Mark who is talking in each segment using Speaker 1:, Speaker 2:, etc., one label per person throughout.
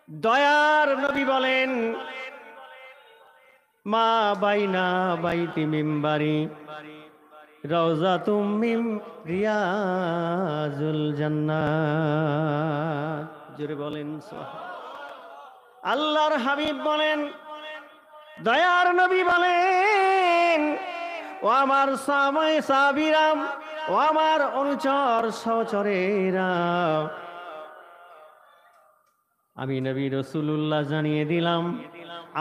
Speaker 1: দয়ার নবী বলেন, মা বাইনা বাইতি মিম্বারি রওজাতুম মিন রিয়াজুল জান্নাত। জোরে বলেন সুবহানাল্লাহ। আল্লাহর হাবিব বলেন, দয়ার নবী বলেন, ও আমার সাহাবীরা, ও আমার অনুচর সহচরেরা, আমি নবী রাসূলুল্লাহ জানিয়ে দিলাম,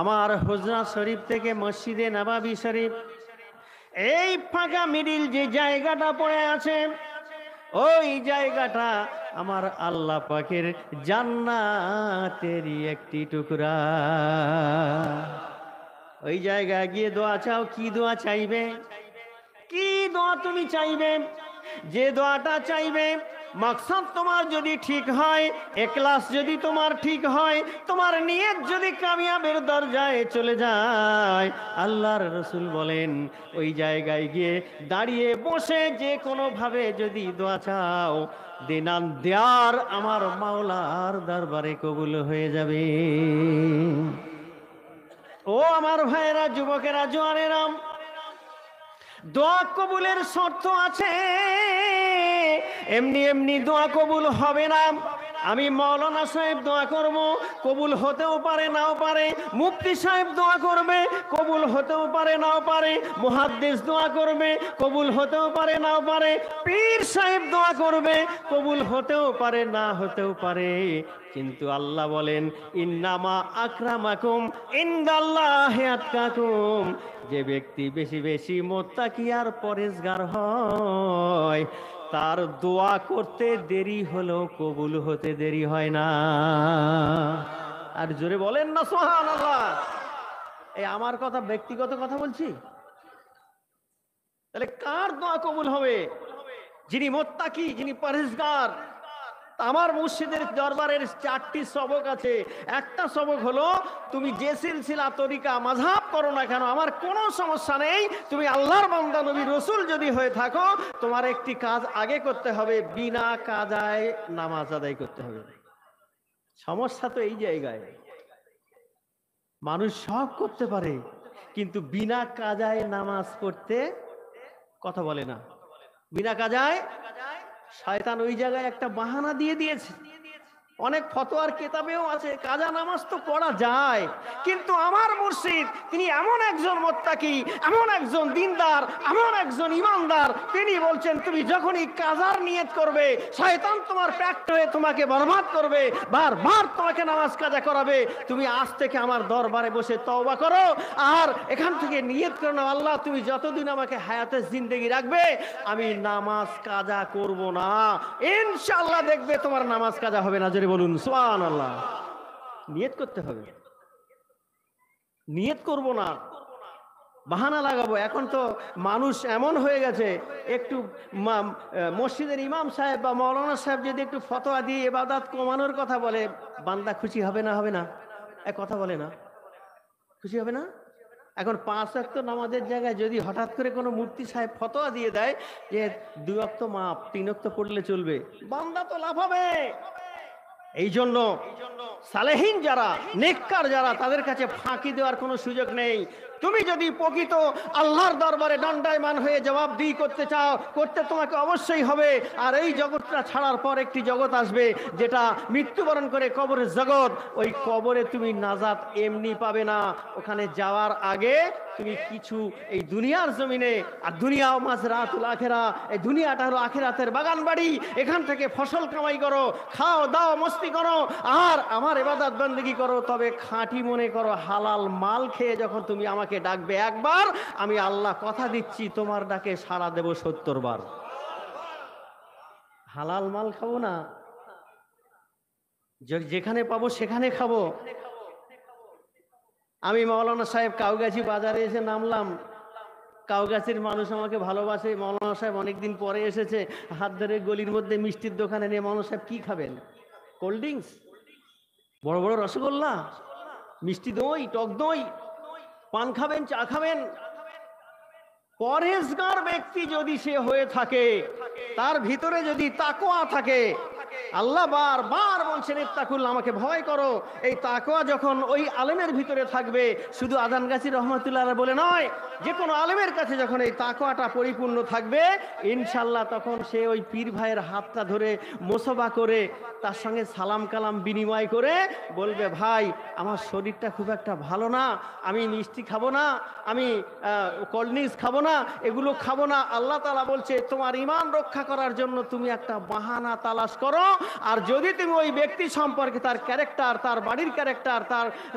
Speaker 1: আমার হুজরা শরীফ থেকে মসজিদে নববী শরীফ এই ফাঁকা মিডিল যে জায়গাটা পড়ে আছে, ওই জায়গাটা আমার আল্লাহ পাকের জান্নাতেরই একটি টুকরা। ওই জায়গায় গিয়ে দোয়া চাও। কি দোয়া চাইবে? কি দোয়া তুমি চাইবে? যে দোয়াটা চাইবে, মাকসাদ তোমার যদি ঠিক হয়, ইখলাস যদি তোমার ঠিক হয়, তোমার নিয়ত যদি কামিয়াবের দরজায় চলে যায়, আল্লাহর রাসূল বলেন ওই জায়গায় গিয়ে দাঁড়িয়ে বসে যে কোনো ভাবে যদি দোয়া চাও, দিনান দেয়ার আমার মাওলার দরবারে কবুল হয়ে যাবে। ও আমার ভাইয়েরা, যুবকেরা, জোয়ানেরা, দোয়া কবুলের শর্ত আছে। এমনি এমনি দোয়া কবুল হবে না। আমি মাওলানা সাহেব দোয়া করব, কবুল হতেও পারে নাও পারে। মুফতি সাহেব দোয়া করবে, কবুল হতেও পারে নাও পারে। মুহাদ্দিস দোয়া করবে, কবুল হতেও পারে নাও পারে। পীর সাহেব দোয়া করবে, কবুল হতেও পারে না হতেও পারে। কিন্তু আল্লাহ বলেন, ইন্নামা আকরামাকুম ইনদাল্লাহি আতকাকুম। যে ব্যক্তি বেশি বেশি মুত্তাকি আর পরেজগার হয়, তার দোয়া করতে দেরি হলেও কবুল হতে দেরি হয় না। আর জোরে বলেন না সুবহানাল্লাহ। এই আমার কথা, ব্যক্তিগত কথা বলছি। তাহলে কার দোয়া কবুল হবে? যিনি মুত্তাকি, যিনি পরেজগার। আমার মুর্শিদের দরবারের 4টি সবক আছে। একটা সবক হলো, তুমি যে সিলসিলা তরিকা মাযহাব করো না কেন, আমার কোনো সমস্যা নেই। তুমি আল্লাহর বান্দা নবী রাসূল যদি হয়ে থাকো, তোমার একটি কাজ আগে করতে হবে, বিনা কাজায় নামাজ আদায় করতে হবে। সমস্যা তো এই জায়গায়, মানুষ সব করতে পারে কিন্তু বিনা কাজায় নামাজ পড়তে কথা বলে না। বিনা কাজায় শয়তান ওই জায়গায় একটা বাহানা দিয়ে দিয়েছে। অনেক ফতোয়ার কিতাবেও আছে, কাজা নামাজ তো পড়া যায়, কিন্তু আমার মুর্শিদ তিনি এমন একজন মুত্তাকি, এমন একজন দিনদার, এমন একজন ইমানদার, তিনি বলছেন তুমি যখনই কাজার নিয়ত করবে, শয়তান তোমার প্যাক্ট হয়ে তোমাকে বরবাদ করবে, বারবার তোমাকে নামাজ কাজা করাবে। তুমি আজ থেকে আমার দরবারে বসে তওবা করো, আর এখান থেকে নিয়ত করো না, আল্লাহ তুমি যতদিন আমাকে হায়াতে জিন্দেগি রাখবে আমি নামাজ কাজা করব না। ইনশাআল্লাহ দেখবে তোমার নামাজ কাজা হবে না। বলুন সুবহানাল্লাহ। নিয়ত করতে হবে, নিয়ত করব না, বাহানা লাগাবো। এখন তো মানুষ এমন হয়ে গেছে, একটু মসজিদের ইমাম সাহেব বা মাওলানা সাহেব যদি একটু ফতোয়া দিয়ে ইবাদত কমানোর কথা বলে, বান্দা খুশি হবে না? হবে না? এক কথা বলে না, খুশি হবে না? এখন 5 ওয়াক্ত নামাজের জায়গায় যদি হঠাৎ করে কোনো মুফতি সাহেব ফতোয়া দিয়ে দেয় যে 2 ওয়াক্ত মাপ, 3 ওয়াক্ত পড়লে চলবে, বান্দা তো লাফাবে। এই জন্য সালেহীন যারা, নেককার যারা, তাদের কাছে ফাঁকি দেওয়ার কোনো সুযোগ নেই। তুমি যদি প্রকৃত আল্লাহর দরবারে দণ্ডায়মান হয়ে জবাবদিহি করতে চাও, করতে তোমাকে অবশ্যই হবে। আর এই জগৎটা ছাড়ার পর একটি জগৎ আসবে, যেটা মৃত্যুবরণ করে কবরের জগৎ। ওই কবরে তুমি নাজাত এমনি পাবে না। ওখানে যাওয়ার আগে তুমি কিছু এই দুনিয়ার জমিনে, আর দুনিয়া মাজরাতুল আখিরা, এই দুনিয়াটা হলো আখিরাতের বাগান বাড়ি। এখান থেকে ফসল কামাই করো, খাও দাও, মস্তি করো, আর আমার ইবাদত বন্দেগী করো। তবে খাঁটি মনে করো, হালাল মাল খেয়ে যখন তুমি আমাকে ডাকবে একবার, আমি আল্লাহ কথা দিচ্ছি তোমার ডাকে সাড়া দেব 70 বার। হালাল মাল খাবো না, যেখানে পাবো সেখানে খাবো। আমি মাওলানা সাহেব কাউগাছি বাজারে এসে নামলাম, কাউগাছির মানুষ আমাকে ভালোবাসে। মাওলানা সাহেব অনেকদিন পরে এসেছে, হাত ধরে গলির মধ্যে মিষ্টির দোকানে নিয়ে, মাওলানা সাহেব কি খাবেন? কোল্ড ড্রিঙ্কস, বড় বড় রসগোল্লা, মিষ্টি দই, টক দই, পান খাবেন, চা খাবেন। পরহেজগার ব্যক্তি যদি সে হয়ে থাকে, তার ভিতরে যদি তাকওয়া থাকে, আল্লাহ বারবার বলছেন ইত্তাকুল্লাহ, আমাকে ভয় করো। এই তাকওয়া যখন ওই আলেমের ভিতরে থাকবে, শুধু আজান গাছী রহমতুল্লাহ আলাইহি বলে নয়, যে কোনো আলেমের কাছে যখন এই তাকওয়াটা পরিপূর্ণ থাকবে, ইনশাল্লাহ তখন সে ওই পীর ভাইয়ের হাতটা ধরে মোসাফা করে তার সঙ্গে সালাম কালাম বিনিময় করে বলবে, ভাই আমার শরীরটা খুব একটা ভালো না, আমি মিষ্টি খাবো না, আমি কোল্ড ড্রিঙ্কস খাবো না, এগুলো খাবো না। আল্লাহ তাআলা বলছে তোমার ঈমান রক্ষা করার জন্য তুমি একটা বাহানা তালাশ করো। আর যদি তুমি ওই ব্যক্তি সম্পর্কে তার ক্যারেক্টার, তার বাড়ির ক্যারেক্টার,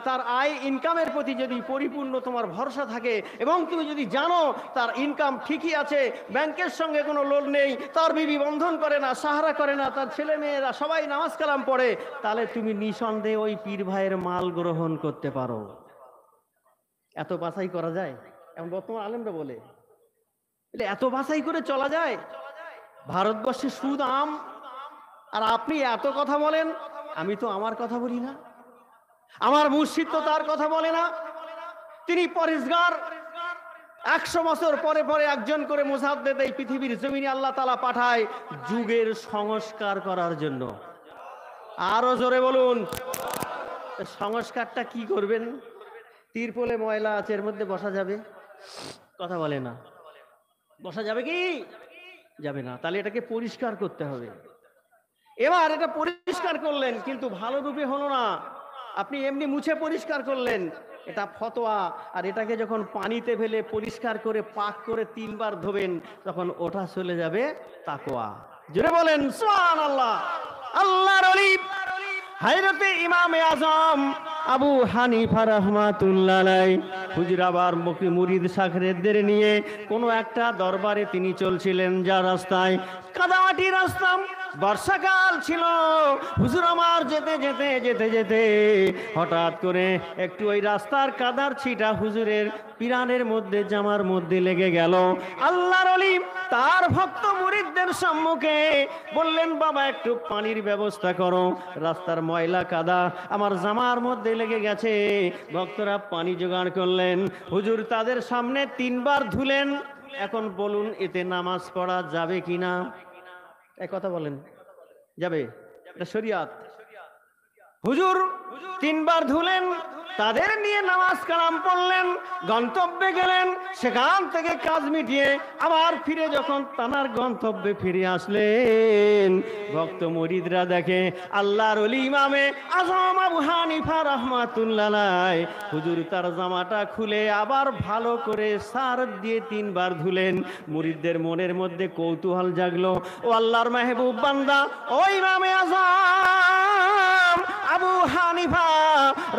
Speaker 1: তার আয় ইনকামের প্রতি যদি পরিপূর্ণ তোমার ভরসা থাকে এবং তুমি যদি জানো তার ইনকাম ঠিকই আছে, ব্যাংকের সঙ্গে কোনো লোন নেই, তার বিবি বন্ধন করে না, সাহারা করে না, তার ছেলে মেয়েরা সবাই নামাজ কালাম পড়ে, তাহলে তুমি নিঃসন্দেহে ওই পীর ভাইয়ের মাল গ্রহণ করতে পারো। এত বাছাই করা যায়? এখন বর্তমান আলেমরা বলে এত বাছাই করে চলা যায়? ভারতবর্ষে সুদ আম, আর আপনি এত কথা বলেন। আমি তো আমার কথা বলি না, আমার মুর্শিদ তো তার কথা বলে না। তিনি পরেশগার। 100 বছর পরে পরে একজন করে মুজাদ্দিদ এই পৃথিবীর জমিনে আল্লাহ তাআলা পাঠায় যুগের সংস্কার করার জন্য। আরো জোরে বলুন, সংস্কারটা কি করবেন? তিরপলে ময়লা আছে, এর মধ্যে বসা যাবে? কথা বলে না। বসা যাবে কি? যাবে না। তাহলে এটাকে পরিষ্কার করতে হবে। এবার এটা পরিষ্কার করলেন, কিন্তু ভালো রূপে হলো না। আপনি এমনি মুছে পরিষ্কার করলেন, এটা ফতোয়া। আর এটাকে যখন পানিতে ফেলে পরিষ্কার করে পাক করে 3 বার ধোবেন, তখন ওটা চলে যাবে তাকওয়া। জোরে বলেন সুবহানাল্লাহ। আল্লাহর ওলি হযরতে ইমামে আজম আবু হানিফা রাহমাতুল্লাহ আলাইহি হুজুর আবার মুরিদ শাগরেদদের নিয়ে কোনো একটা দরবারে তিনি চলছিলেন, যা রাস্তায় কাদামাটি রাস্তা, বর্ষাকাল ছিল। হুজুর আমার যেতে যেতে যেতে যেতে হঠাৎ করে একটু ওই রাস্তার কাদার ছিটা হুজুরের পিরানের মধ্যে, জামার মধ্যে লেগে গেল। আল্লাহর ওলি তার ভক্ত মুরিদদের সম্মুখে বললেন, বাবা একটু পানির ব্যবস্থা করো, রাস্তার ময়লা কাদা আমার জামার মধ্যে লেগে গেছে। ভক্তরা পানি জোগাড় করলেন, হুজুর তাদের সামনে 3 বার ধুলেন। এখন বলুন এতে নামাজ পড়া যাবে কিনা? এক কথা বলেন, যাবে? এটা শরিয়াত। হুজুর 3 বার ধুলেন, তাদের নিয়ে নামাজ কালাম পড়লেন, গন্তব্যে গেলেন। সেখান থেকে কাজ মিটিয়ে আবার ফিরে যখন তানার গন্তব্যে ফিরে আসলেন, ভক্ত মুরিদরা দেখে আল্লাহর ওলি ইমামে আজম আবু হানিফা রাহমাতুল্লাহ আলাইহি হুজুর তার জামাটা খুলে আবার ভালো করে সার্ফ দিয়ে 3 বার ধুলেন। মুরিদদের মনের মধ্যে কৌতূহল জাগলো, ও আল্লাহর মাহবুব বান্দা, ও ইমামে আজম আবু হানিফা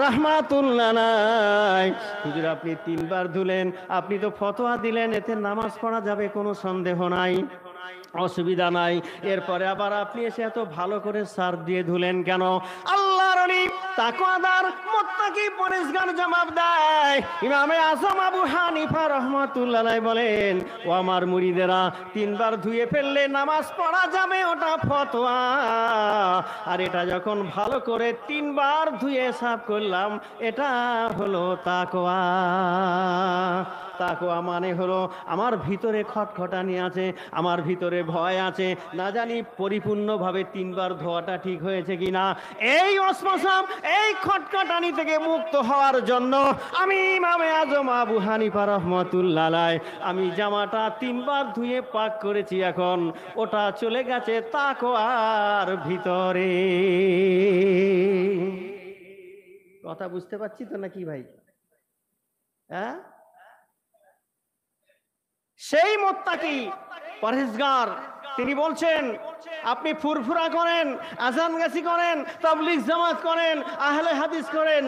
Speaker 1: রাহমাতুল্লাহ আলাইহি হুজুর আপনি 3 বার ধুলেন, আপনি তো ফতোয়া দিলেন এতে নামাজ পড়া যাবে, কোনো সন্দেহ নাই, অসুবিধা নাই। এরপরে আবার আপনি এসে এত ভালো করে সার্ফ দিয়ে ধুলেন কেন? আল্লাহর ওলি তাকওয়াদার মুত্তাকি পরেশগার জবাব দেয়, ইমামে আজম আবু হানিফা রাহমাতুল্লাহ আলাইহি বলেন, ও আমার মুরিদেরা, 3 বার ধুয়ে ফেললে নামাজ পড়া যাবে, ওটা ফতোয়া। আর এটা যখন ভালো করে 3 বার ধুয়ে সাফ করলাম, এটা হলো তাকওয়া। তাকওয়া মানে হলো আমার ভিতরে খটখটানি আছে, আমার ভিতরে ভয় আছে, না জানি পরিপূর্ণভাবে 3 বার ধোয়াটা ঠিক হয়েছে কিনা। এই ওয়াসওয়াসা, এই খটখটানি থেকে মুক্ত হওয়ার জন্য আমি ইমামে আজম আবু হানিফা রাহমাতুল্লাহ আলাইহি আমি জামাটা 3 বার ধুয়ে পাক করেছি, এখন ওটা চলে গেছে তাকওয়ার ভিতরে। কথা বুঝতে পারছি তো নাকি ভাই? হ্যাঁ, সেই মুত্তাকি পরহেজগার তিনি বলছেন, আপনি ফুরফুরা করেন, আজান গাছি করেন, তাবলীগ জামাত করেন, আহলে হাদিস করেন,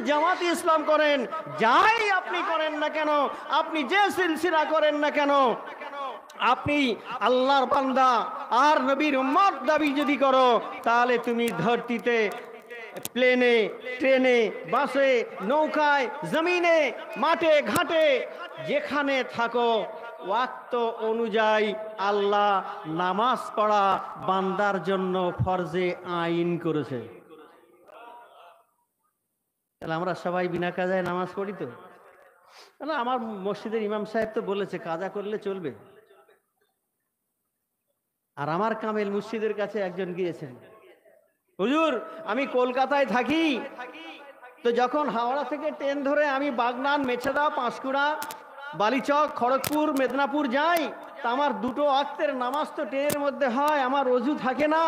Speaker 1: জামাত ইসলাম করেন, যাই আপনি করেন না কেন, আপনি যে সিলসিলা করেন না কেন, আপনি আল্লাহর বান্দা আর নবীর উম্মত দাবি যদি করো, তাহলে তুমি ধরতিতে, প্লেনে, ট্রেনে, বাসে, নৌকায়, জমিনে, মাঠে ঘাটে, যেখানে থাকো, ওয়াক্ত অনুযায়ী আল্লাহ নামাজ পড়া বান্দার জন্য ফরজে আইন করেছে। তাহলে আমরা সবাই বিনা কাজায় নামাজ পড়ি তো? না, আমার মসজিদের ইমাম সাহেব তো বলেছে কাজা করলে চলবে। আর আমার কামেল মুর্শিদের কাছে একজন গিয়েছেন, হুজুর আমি কলকাতায় থাকি, তো যখন হাওড়া থেকে ট্রেন ধরে আমি বাগনান, মেছেদা, পাঁশকুড়া, বালিচক, খড়গপুর, মেদিনীপুর যাই, তা আমার দুটো ওয়াক্তের নামাজ তো ট্রেনের মধ্যে হয়, আমার অজু থাকে না,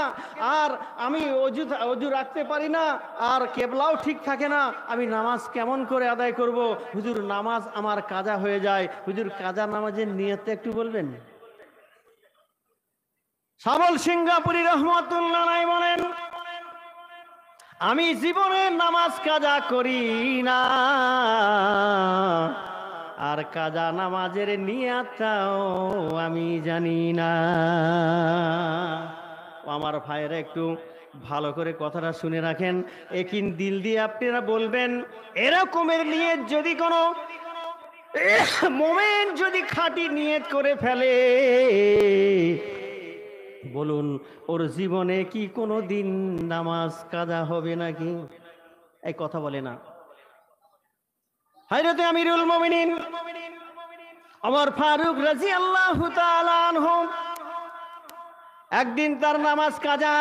Speaker 1: আর আমি অজু রাখতে পারি না, আর কেবলাও ঠিক থাকে না, আমি নামাজ কেমন করে আদায় করব? হুজুর নামাজ আমার কাজা হয়ে যায়। হুজুর কাজা নামাজের নিয়তটা একটু বলবেন? সাবল সিঙ্গাপুরি রহমতুল্লাহ আলাইহি বলেন, আমি জীবনে নামাজ কাজা করি না, আর কাজা নামাজের নিয়াতটাও আমি জানি না। আমার ভাইয়েরা একটু ভালো করে কথাটা শুনে রাখেন, একিন দিল দিয়ে আপনারা বলবেন, এরকমের নিয়ত যদি কোনো মোমেন যদি খাঁটি নিয়ত করে ফেলে, বলুন ওর জীবনে কি কোনো দিন নামাজ কাজা হবে নাকি? এই কথা বলে না। হযরতে আমিরুল মুমিনিন ওমর ফারুক রাদিয়াল্লাহু তাআলা আনহু একদিন তার নামাজ কাজা,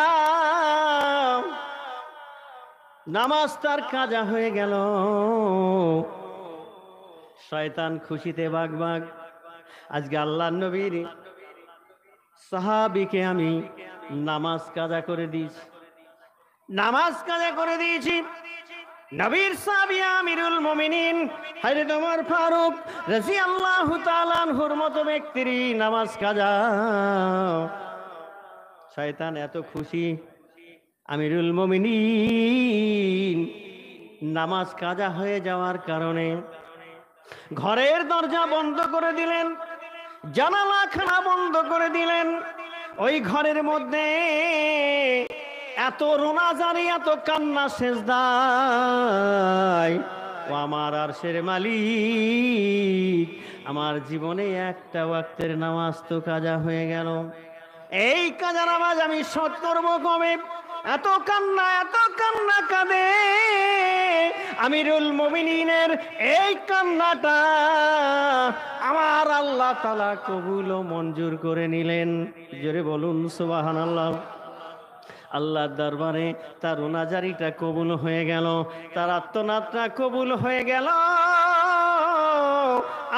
Speaker 1: নামাজ তার কাজা হয়ে গেল। শয়তান খুশিতে বাগবাগ, আজকে আল্লাহর নবীর সাহাবীকে আমি নামাজ কাজা করে দিয়েছি, নামাজ কাজা করে দিয়েছি। নবীর সাহাবী আমিরুল মুমিনিন হযরত ওমর ফারুক রাদিয়াল্লাহু তাআলা আনহুর মতো ব্যক্তির নামাজ কাজা। শয়তান এত খুশি, আমিরুল মুমিনিন নামাজ কাজা হয়ে যাওয়ার কারণে ঘরের দরজা বন্ধ করে দিলেন, জানালাখানা বন্ধ করে দিলেন। ওই ঘরের মধ্যে এত রোনাজারি, এত কান্না সেজদায়, ও আমার আরশের মালিক, আমার জীবনে একটা ওয়াক্তের নামাজ তো কাজা হয়ে গেল। এই কাজা নামাজ আমি শোধ করব কবে? এত কান্না কাঁদে আমিরুল মুমিনিনের। এই কান্নাটা আমার আল্লাহ তাআলা কবুল ও মঞ্জুর করে নিলেন। জোরে বলুন সুবহানাল্লাহ। আল্লাহর দরবারে তার রোনাজারিটা কবুল হয়ে গেল, তার আত্মনাদটা কবুল হয়ে গেল।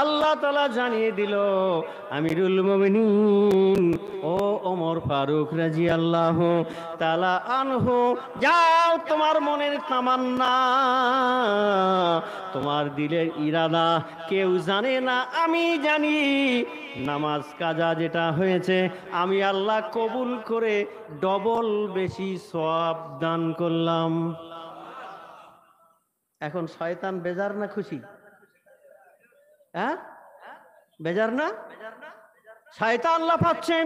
Speaker 1: আল্লাহ তাআলা জানিয়ে দিল, আমিরুল মুমিনিন ও ওমর ফারুক রাদিয়াল্লাহু তাআলা আনহু, যাও তোমার মনের তামান্না, তোমার দিলের ইরাদা কেউ জানে না, আমি জানি। নামাজ কাজা যেটা হয়েছে আমি আল্লাহ কবুল করে ডবল বেশি সওয়াব দান করলাম। এখন শয়তান বেজার না খুশি? হ্যাঁ, বেজার না? শয়তান লাফাচ্ছে,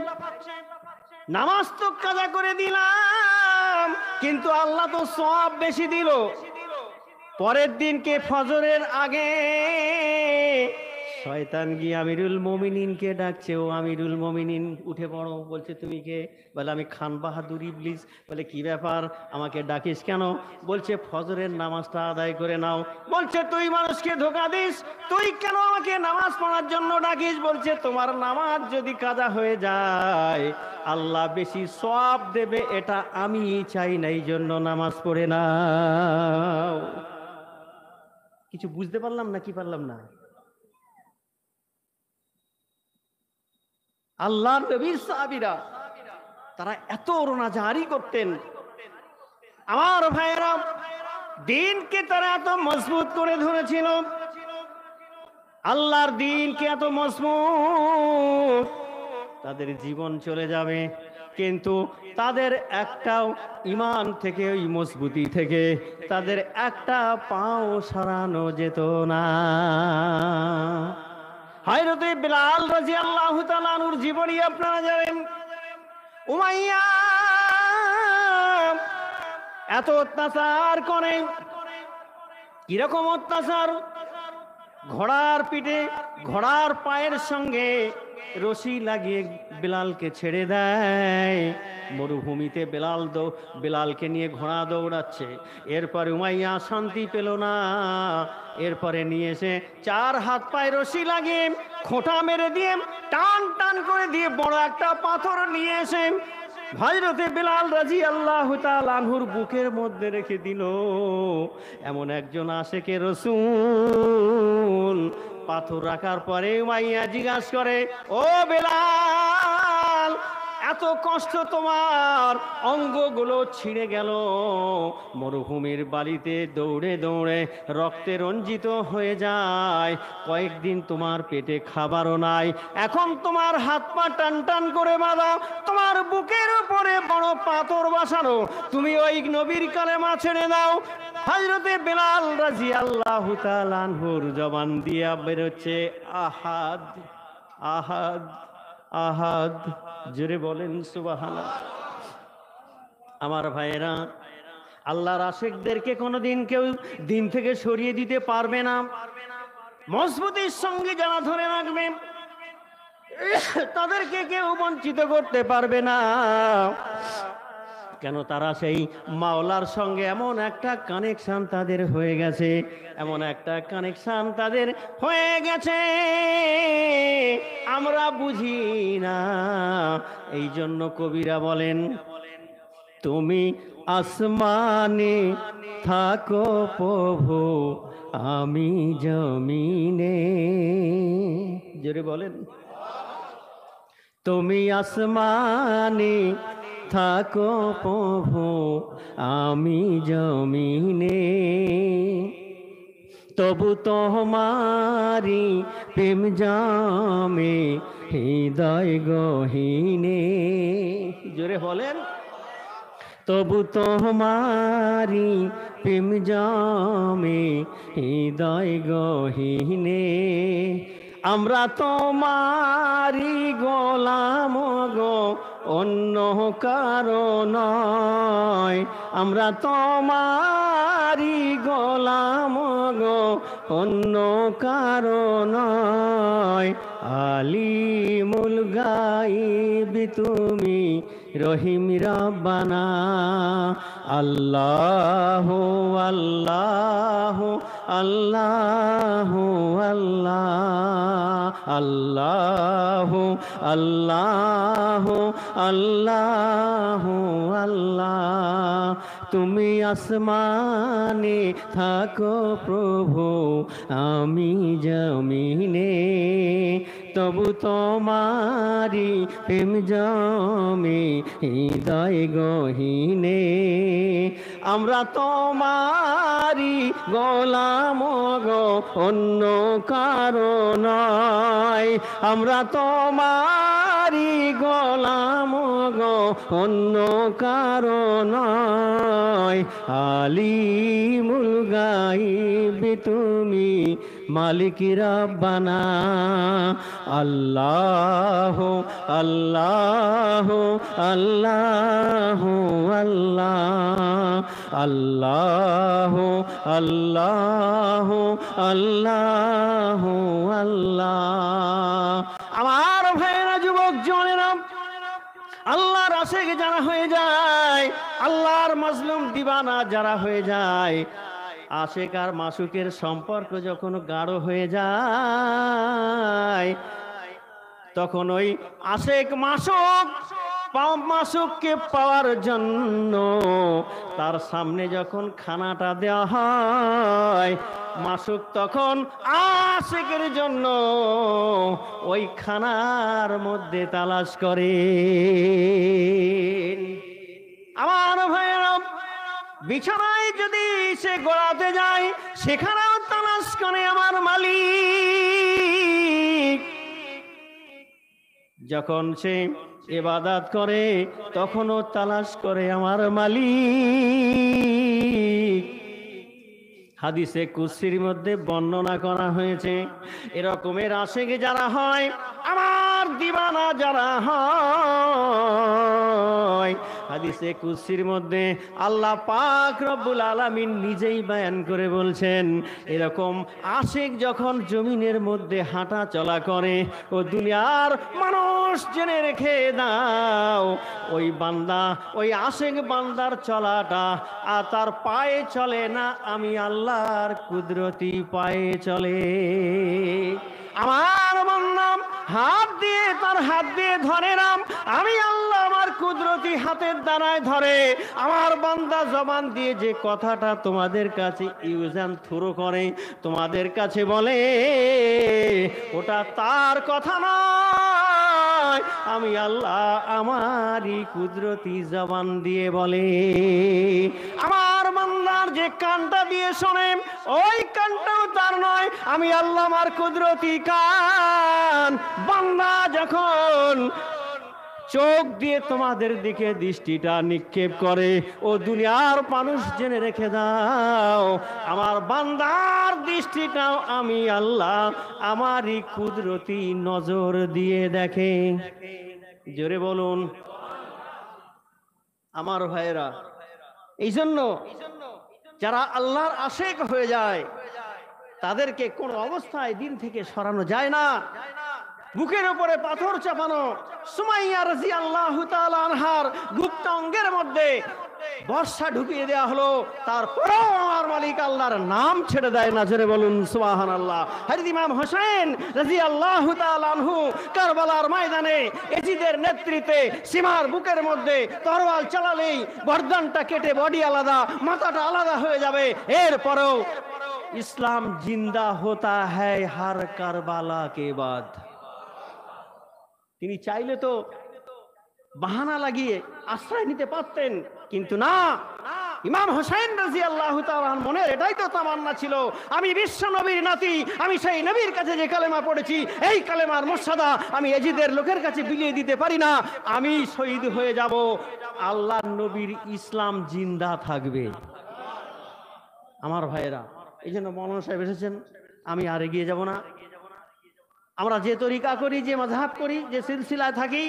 Speaker 1: নামাজ তো কাজা করে দিলাম, কিন্তু আল্লাহ তো সওয়াব বেশি দিল। পরের দিনকে ফজরের আগে শয়তান গিয়ে আমিরুল মুমিনিনকে ডাকছে, ও আমিরুল মুমিনিন উঠে পড়ো। বলছে তুমি কে? বলে আমি খান বাহাদুর ইবলিস। বলে কি ব্যাপার, আমাকে ডাকিস কেন? বলছে ফজরের নামাজটা আদায় করে নাও। বলছে তুই মানুষকে ধোঁকা দিস, তুই কেন আমাকে নামাজ পড়ার জন্য ডাকিস? বলছে তোমার নামাজ যদি কাজা হয়ে যায় আল্লাহ বেশি সওয়াব দেবে, এটা আমি চাই না, এই জন্য নামাজ পড়ে নাও। কিছু বুঝতে পারলাম না, কি পারলাম না? আল্লাহর নবীর সাহাবীরা তারা এত রোনাজারি করতেন। আমার ভাইয়েরা, দিনকে তারা এত মজবুত করে ধরেছিল, আল্লাহর দিনকে এত মজবুত, তাদের জীবন চলে যাবে কিন্তু তাদের একটাও ইমান থেকে, ওই মজবুতি থেকে তাদের একটা পাও সরানো যেত না। হযরতে বিলাল রাদিয়াল্লাহু তাআলা আনহুর জীবনী আপনারা জানেন। উমাইয়া এত অত্যাচার করে, কিরকম অত্যাচার? ঘোড়ার পিঠে, ঘোড়ার পায়ের সঙ্গে রশি লাগিয়ে বিলালকে ছেড়ে দেয়। মরুভূমিতে বিলালকে নিয়ে ঘোড়া দৌড়াচ্ছে। এরপরে উমাইয়া শান্তি পেল না, এরপরে নিয়ে এসে 4 হাত পায়ে রশি লাগিয়ে খোঁটা মেরে দিয়ে টান টান করে দিয়ে বড় একটা পাথর নিয়ে এসে হযরতে বেলাল রাদিয়াল্লাহু তাআলা আনহুর বুকের মধ্যে রেখে দিল। এমন একজন আশিকে রাসূল পাথর রাখার পরে উমাইয়া জিজ্ঞাসা করে, ও বেলাল, এত কষ্ট তোমার, অঙ্গগুলো ছিঁড়ে গেল, মরুভূমির বালিতে দৌড়ে দৌড়ে রক্তে রঞ্জিত হয়ে যায়, কয়েকদিন তোমার পেটে খাবারও নাই, এখন তোমার হাত পা টান টান করে বাঁধা, তোমার বুকের উপরে বড় পাথর বসানো, তুমি ওই নবীর কালেমা ছেড়ে দাও। হযরতে বেলাল রাদিয়াল্লাহু তাআলা আনহুর জবান দিয়া বেরোচ্ছে আহাদ আহাদ আহাদ। জোরে বলেন সুবহানাল্লাহ। আমার ভাইয়েরা, আল্লাহর আশিকদেরকে কোনোদিন কেউ দিন থেকে সরিয়ে দিতে পারবে না। মজবুতির সঙ্গে যারা ধরে রাখবে তাদেরকে কেউ বঞ্চিত করতে পারবে না। কেন? তারা সেই মাওলার সঙ্গে এমন একটা কানেকশন তাদের হয়ে গেছে, এমন একটা কানেকশন তাদের হয়ে গেছে, আমরা বুঝি না। এই জন্য কবিরা বলেন, তুমি আসমানে থাকো প্রভু, আমি জমিনে। জোরে বলেন, তুমি আসমানে থাকো প্রভু, আমি জমিনে, তবু তোমারি প্রেম জামে হৃদয় গহীনে। জোরে বলেন, তবু তোমারি প্রেম জামে হৃদয় গহীনে, আমরা তোমারি গোলাম গো, অন্য কারো নয়, আমরা তোমারি গোলাম গো, অন্য কারো নয়। আলিমুল গায়ব তুমি, রহিম রব্বানা, আল্লাহ আল্লাহ আল্লাহ আল্লাহ আল্লাহ আল্লাহ আল্লাহ। তুমি আসমানে থাকো প্রভু, আমি জমিনে, তবু তোমারি প্রেম জমে হৃদয় গহীনে, আমরা তোমারি গোলাম গো, অন্য কারো নয়, আমরা তোমারি গোলাম গো, অন্য কারো নয়। আলিমুল গায়ব তুমি, মালিক রব্বানা, আল্লাহ আল্লাহ আল্লাহ আল্লাহ আল্লাহ আল্লাহ আল্লাহ। আমার ভাইয়েরা, যুবক জনেরা, আল্লাহর আশিক যারা হয়ে যায়, আল্লাহর মাজলুম দিবানা যারা হয়ে যায়, আশিক আর মাসুকের সম্পর্ক যখন গাঢ় হয়ে যায়, তখন ওই আশিক মাসুককে পাওয়ার জন্য তার সামনে যখন খানাটা দেওয়া হয়, মাসুক তখন আশিকের জন্য ওই খানার মধ্যে তালাশ করে। আমার ভাইয়েরা, বিছানায় যদি সে গোড়াতে যায়, সেখানেও তালাশ করে আমার মালিক। যখন সে ইবাদত করে, তখনও তালাশ করে আমার মালিক। হাদিসে কুদসির মধ্যে বর্ণনা করা হয়েছে, এরকমের আশিক যারা হয়, আমার দিবানা যারা হয়, হাদিসে কুদসির মধ্যে আল্লাহ পাক রব্বুল আলামিন নিজেই বয়ান করে বলছেন, এরকম আশিক যখন জমিনের মধ্যে হাঁটা চলা করে, ও দুনিয়ার মানুষ জেনে রেখে দাও, ওই বান্দা, ওই আশিক বান্দার চলাটা আর তার পায়ে চলে না, আমি আল্লাহর কুদরতি পায়ে চলে। আমার বান্দা হাত দিয়ে তার হাত দিয়ে ধরে নাম, আমি আল্লাহ আমার কুদরতি হাতের দ্বারায় ধরে। আমার বান্দা জবান দিয়ে যে কথাটা তোমাদের কাছে ইউজ অ্যান্ড থ্রো করে, তোমাদের কাছে বলে, ওটা তার কথা নয়, আমি আল্লাহ আমারই কুদরতি জবান দিয়ে বলে। আমার বান্দার যে কানটা দিয়ে শোনে, ওই কানটাও তার নয়, আমি আল্লাহ আমার কুদরতি কান। বান্দা যখন চোখ দিয়ে তোমাদের দিকে দৃষ্টিটা নিক্ষেপ করে, ও দুনিয়ার মানুষ জেনে রেখে দাও, আমার বান্দার দৃষ্টিটাও আমি আল্লাহ আমারই কুদরতি নজর দিয়ে দেখে। জোরে বলুন আমার ভাইয়েরা। এই জন্য যারা আল্লাহর আশেক হয়ে যায় তাদেরকে কোনো অবস্থায় দিন থেকে সরানো যায় না। বুকের উপরে পাথর চাপানো সুমাইয়া রাদিয়াল্লাহু তাআলা আনহার গুপ্ত অঙ্গের মধ্যে বর্ষা ঢুকিয়ে দেওয়া হলো, তারপরেও আমার মালিক আল্লাহর নাম ছেড়ে দেয় না। জোরে বলুন সুবহানাল্লাহ। হযরত ইমাম হোসেন রাদিয়াল্লাহু তাআলা আনহু কারবালার ময়দানে এজিদের নেতৃত্বে সীমার বুকের মধ্যে তরোয়াল চালালেই গর্দানটা কেটে বডি আলাদা, মাথাটা আলাদা হয়ে যাবে। এরপরেও ইসলাম জিন্দা হোতা হ্যায় হর কারবালা কে বাদ। তিনি চাইলে তো বাহানা লাগিয়ে আশ্রয় নিতে পারতেন, কিন্তু না, ইমাম হোসেন রাদিয়াল্লাহু তাআলা মনের এটাই তো তামান্না ছিল, আমি বিশ্ব নবীর নাতি, আমি সেই নবীর কাছে যে কালেমা পড়েছি, এই কালেমার মর্যাদা আমি এজিদের লোকের কাছে বিলিয়ে দিতে পারি না, আমি শহীদ হয়ে যাব, আল্লাহর নবীর ইসলাম জিন্দা থাকবে। আমার ভাইয়েরা, এই জন্য মৌলানা সাহেব এসেছেন, আমি আর এগিয়ে যাব না। আমরা যে তরিকা করি, যে মাযহাব করি, যে সিলসিলায় থাকি,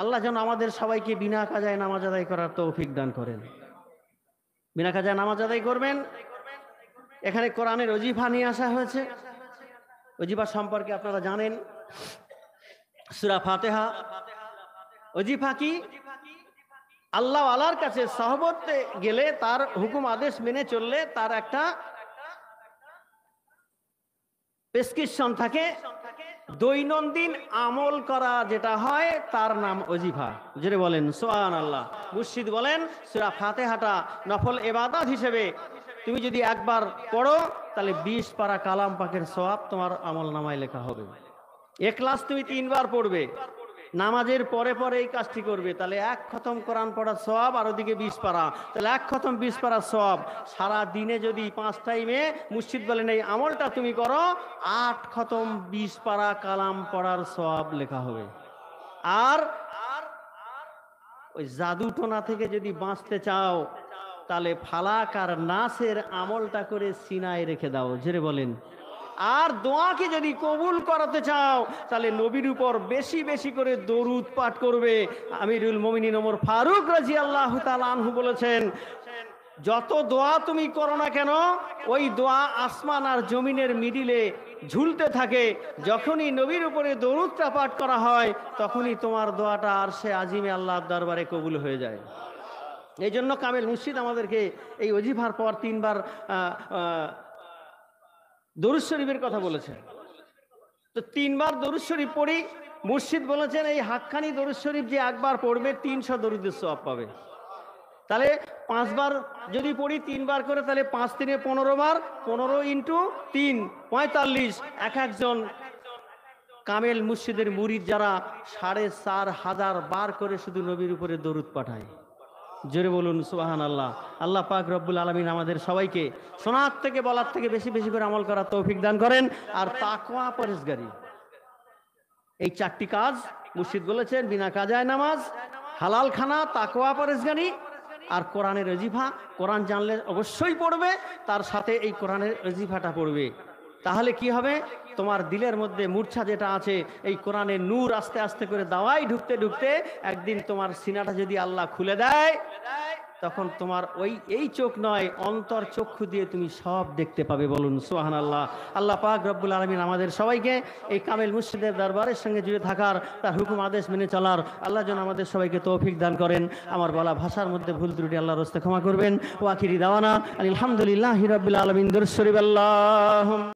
Speaker 1: আল্লাহ যেন আমাদের সবাইকে বিনা কাজায় নামাজ আদায় করার তৌফিক দান করেন। বিনা কাজায় নামাজ আদায় করবেন। এখানে কোরআনের ওজিফা নিয়ে আসা হয়েছে। ওজিফা সম্পর্কে আপনারা জানেন, সূরা ফাতিহা। ওজিফা কি? আল্লাহ আল্লাহর কাছে সহবতে গেলে, তার হুকুম আদেশ মেনে চললে তার একটা প্রেসক্রিপশন থাকে, দৈনন্দিন আমল করা যেটা হয় তার নাম ওজিফা। যেটা বলেন সুবহানাল্লাহ। মুর্শিদ বলেন সূরা ফাতিহাটা নফল ইবাদত হিসেবে তুমি যদি একবার পড়ো তাহলে 20 পারা কালাম পাকের সওয়াব তোমার আমল নামায় লেখা হবে। ইখলাস তুমি 3 বার পড়বে, নামাজের পরে পরে এই কাজটি করবে, তাহলে 1 খতম কোরআন পড়ার সওয়াব, আর ওদিকে 20 পারা, তাহলে 1 খতম 20 পারার সওয়াব। সারা দিনে যদি 5 টাইমে মুর্শিদ বলেন এই আমলটা তুমি করো, 8 খতম 20 পারা কালাম পড়ার সওয়াব লেখা হবে। আর ওই জাদু টোনা থেকে যদি বাঁচতে চাও তাহলে ফালাক আর নাসের আমলটা করে সিনায় রেখে দাও। জেরে বলেন। আর দোয়াকে যদি কবুল করাতে চাও তাহলে নবীর উপর বেশি বেশি করে দরুদ পাঠ করবে। আমিরুল মুমিনিন ওমর ফারুক রাদিয়াল্লাহু তাআলা আনহু বলেছেন, যত দোয়া তুমি করো না কেন, ওই দোয়া আসমান আর জমিনের মিডিলে ঝুলতে থাকে। যখনই নবীর উপরে দরুদটা পাঠ করা হয় তখনই তোমার দোয়াটা আরশে আজিমে আল্লাহর দরবারে কবুল হয়ে যায়। এই জন্য কামেল মুর্শিদ আমাদেরকে এই ওজিফার পর 3 বার দরুদ শরীফের কথা বলেছেন। তো 3 বার দরুদ শরীফ পড়ি। মুর্শিদ বলেছেন এই হাক্কানি দরুদ শরীফ যে একবার পড়বে 300 দরুদের সওয়াব পাবে। তাহলে 5 বার যদি পড়ি 3 বার করে, তাহলে 5 3 15 বার, 15 ইন্টু 3 45। এক একজন কামেল মুর্শিদের মুরিদ যারা 4,500 বার করে শুধু নবীর উপরে দরুদ পাঠায়। জোরে বলুন সুবহানাল্লাহ। আল্লাহ পাক রব্বুল আলামিন আমাদের সবাইকে শোনার থেকে বলার থেকে বেশি বেশি করে আমল করার তৌফিক দান করেন। আর তাকওয়া পরহেজগারি, এই 4টি কাজ মুর্শিদ বলেছেন, বিনা কাজায় নামাজ, হালাল খানা, তাকওয়া পরহেজগারি আর কোরআনের ওজিফা। কোরআন জানলে অবশ্যই পড়বে, তার সাথে এই কোরআনের ওজিফাটা পড়বে। তাহলে কি হবে, তোমার দিলের মধ্যে মূর্ছা যেটা আছে, এই কোরআনের নূর আস্তে আস্তে করে দাওয়াই ঢুকতে ঢুকতে একদিন তোমার সিনাটা যদি আল্লাহ খুলে দেয়, তখন তোমার এই চোখ নয়, অন্তর চক্ষু দিয়ে তুমি সব দেখতে পাবে। বলুন সুবহানাল্লাহ। আল্লাহ পাক রব্বুল আলামিন আমাদের সবাইকে এই কামেল মুর্শিদের দরবারের সঙ্গে জুড়ে থাকার, তার হুকুম আদেশ মেনে চলার আল্লাহ যেন আমাদের সবাইকে তৌফিক দান করেন। আমার বলা ভাষার মধ্যে ভুল ত্রুটি আল্লাহর হস্তে ক্ষমা করবেন। ওয়া আখিরি দাওয়ানা আলহামদুলিল্লাহি রাব্বিল আলামিন। দরুদ শরীফ। আল্লাহুম্মা